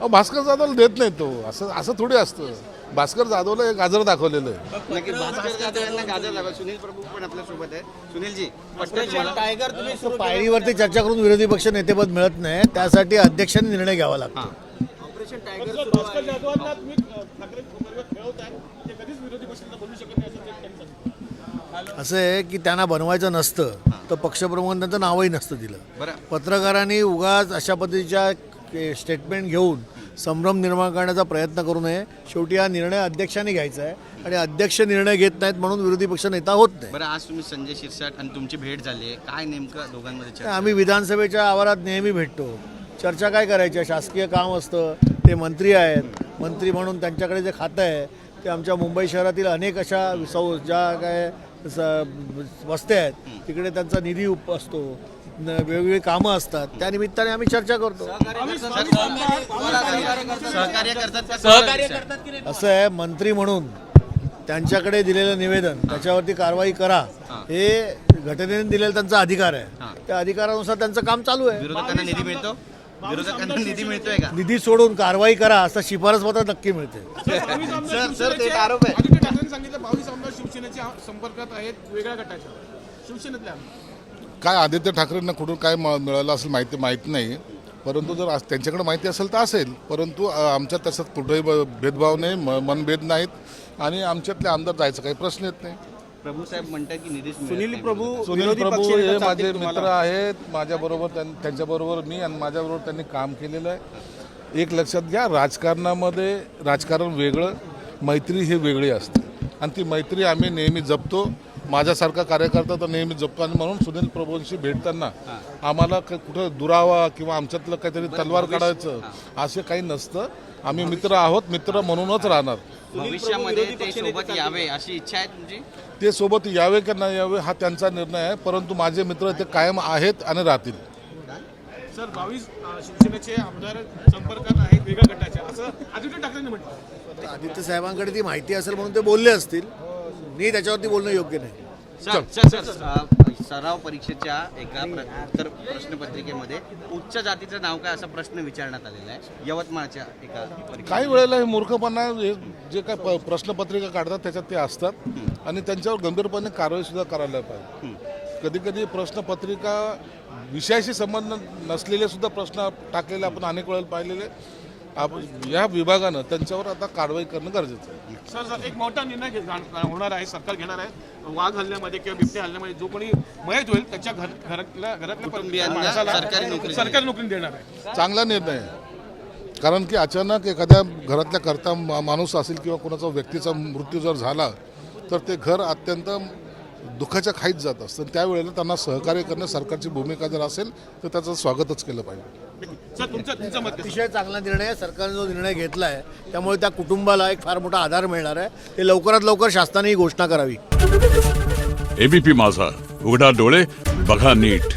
भास्कर जाधवला देत नाही तो, असं थोडी असतं. भास्कर जाधवला एक गाजर दाखवलेलं आहे. नक्कीच भास्कर जाधव यांना गाजर लागला. सुनील प्रभू पण आपल्या सोबत आहे. सुनीलजी, टायगर तुम्ही सुरू पायरीवरती चर्चा करून विरोधी पक्ष नेतेपद मिळत नाही, त्यासाठी अध्यक्षांनी निर्णय घ्यावा लागतो. ऑपरेशन टायगर भास्कर जाधवांना तुम्ही ठाकरे बरोबर खेळवताय, ते कधीच विरोधी पक्षांना बनवू शकत नाही असं त्यांनी सांगितलं. असं आहे की त्यांना बनवायचं नसतं तर पक्षप्रमुखांनी त्यांचं नावही नसतं दिलं. बरं. पत्रकारांनी उगाच अशा पद्धतीच्या स्टेटमेंट घेऊन संभ्रम निर्माण करण्याचा प्रयत्न करू नये. शेवटी हा निर्णय अध्यक्षांनी घ्यायचा आहे आणि अध्यक्ष निर्णय घेत नाहीत म्हणून विरोधी पक्ष नेता होत नाही. बरं, आज तुम्ही संजय शिरसाट आणि तुमची भेट झाली आहे, काय नेमकं दोघांमध्ये चर्चा? आम्ही विधानसभेच्या आवारात नेहमी भेटतो. चर्चा काय करायची, शासकीय काम असतं. ते मंत्री आहेत, मंत्री म्हणून त्यांच्याकडे जे खातं आहे ते आमच्या मुंबई शहरातील अनेक अशा ज्या काय वस्त्या आहेत तिकडे त्यांचा निधी असतो, वेगवेगळी कामं असतात, त्या निमित्ताने आम्ही चर्चा करतो. सहकार्य करतात का? असं आहे, मंत्री म्हणून त्यांच्याकडे दिलेलं निवेदन त्याच्यावरती कारवाई करा हे घटनेने दिलेला त्यांचा अधिकार आहे. त्या अधिकारानुसार त्यांचं काम चालू आहे. विरोधकांना निधी मिळतो? विरोधकांना निधी मिळतोय का? निधी सोडून कारवाई करा असं शिफारस पत्र नक्की मिळते. सर, ते एक आरोप आहे. आदित्य ठाकरेंनी सांगितलं 22 आमदार शिवसेनेच्या संपर्कात आहेत वेगळ्या गटाच्या, शिवसेनेतल्या. काय आदित्य ठाकरेंना कुठून काय मिळालं असेल माहिती नाही, परंतु जर त्यांच्याकडे माहिती असेल तर असेल. परंतु आमच्यात तसं कुठेही भेदभाव नाही, मनभेद नाहीत आणि आमच्यातले आमदार जायचा काही प्रश्न येत नाही. प्रभू साहेब म्हणतात की निधीच मिळत सुनील नाही. प्रभू सुनील प्रभू हे माझे मित्र आहेत. माझ्याबरोबर त्यांच्याबरोबर मी आणि माझ्याबरोबर त्यांनी काम केलेलं आहे. एक लक्षात घ्या, राजकारणामध्ये राजकारण वेगळं, मैत्री ही वेगळी असते आणि ती मैत्री आम्ही नेहमी जपतो. माझ्यासारखा कार्यकर्ता तर नेहमी जपतो आणि म्हणून सुनील प्रभूंशी भेटताना आम्हाला कुठं दुरावा किंवा आमच्यातलं काहीतरी तलवार काढायचं असं काही नसतं. आम्ही मित्र आहोत, मित्र म्हणूनच राहणार. भविष्यामध्ये ते सोबत यावे अशी इच्छा आहे तुमची? ते सोबत यावे की नाही यावे हा त्यांचा निर्णय आहे, परंतु माझे मित्र ते कायम आहेत आणि राहतील. सर 22 शिवसेनेचे आमदार संपर्कात आहेत वेगळ्या गटाच्या, असं आदित्य ठाकरेंनी म्हटलं. आदित्य साहेबांकडे ती माहिती असेल म्हणून ते बोलले असतील. मी त्याच्यावरती बोलणं योग्य नाही. सराव परीक्षेच्या एका उत्तर प्रश्नपत्रिकेमध्ये उच्च जातीचं नाव काय असा प्रश्न विचारण्यात आलेला आहे यवतमाळच्या एका परीक्षेत. काही वेळेला हे मूर्खपणा जे काय प्रश्नपत्रिका काढतात त्याच्यात ते असतात आणि त्यांच्यावर गंभीरपणे कारवाई सुद्धा करायला पाहिजे. कधी कधी प्रश्नपत्रिका विषयाशी संबंध नसलेले सुद्धा प्रश्न टाकलेले आपण अनेक वेळेला पाहिलेले. या विभागानं त्यांच्यावर आता कारवाई करणं गरजेचं आहे. सर एक मोठा निर्णय होणार आहे, सरकार घेणार आहे. वाघ हल्ल्यामध्ये किंवा बिबट्या हल्ल्यामध्ये जो कोणी मयत होईल त्याच्या घरातल्या कुटुंबियांना माणसाला सरकारी नोकरी देणार आहे. चांगला निर्णय आहे, कारण की अचानक एखाद्या घरातल्या करता माणूस असेल किंवा कोणाचा व्यक्तीचा मृत्यू जर झाला तर ते घर अत्यंत दुःखाच्या खाईत जात असतं. त्यावेळेला त्यांना सहकार्य करणे सरकारची भूमिका जर असेल तर त्याचं स्वागतच केलं पाहिजे. सर तुमचं मत अतिशय चांगला निर्णय आहे. सरकारने जो निर्णय घेतला आहे त्यामुळे त्या कुटुंबाला एक फार मोठा आधार मिळणार आहे. ते लवकरात लवकर शासनाने ही घोषणा करावी. एबीपी माझा, उघडा डोळे बघा नीट.